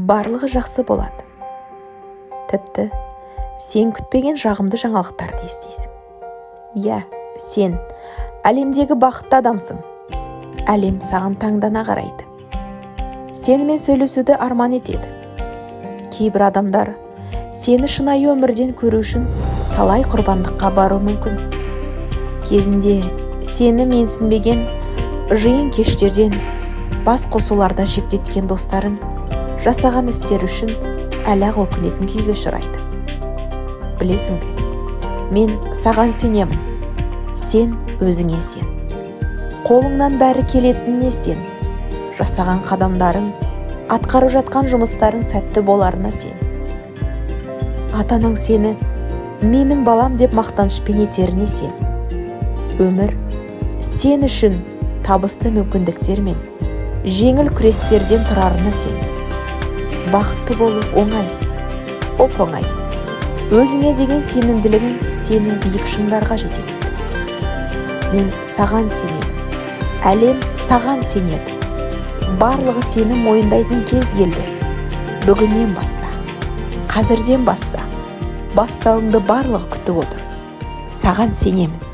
барлығы жақсы болады. Тіпті сен күтпеген жағымды жаңалықтарды естисің. Иә, сен әлемдегі бақытты адамсың. Әлем саған таңдана қарайды. Сенімен сөйлесуді арман етеді. Кейбір адамдар сені шынайы өмірден көру үшін талай құрбандыққа бару мүмкін. Кезінде сені менсінбеген жиын кештерден, бас қосуларда шектеткен достарың жасаған істер үшін әлі-ақ өкінетін күйге ұшырайды. Білесің бе, мен саған сенемін. Сен өзіңе сен. Қолыңнан бәрі келетініне сен. Жасаған қадамдарың, атқарып жатқан жұмыстарың сәтті боларына сен. Атаның сені менің балам деп мақтанышпен етеріне сен. Өмір сен үшін табысты мүмкіндіктер мен жеңіл күрестерден тұрарына сен. Бақытты болу оңай, оп-оңай. Өзіңе деген сенімділігің сені биік шыңдарға жетелейді. Мен саған сенемін. Әлем саған сенеді. Барлығы сені мойындайтын кез келді. Бүгіннен баста, қазірден баста, бастауыңды барлығы күтіп отыр. Саған сенемін.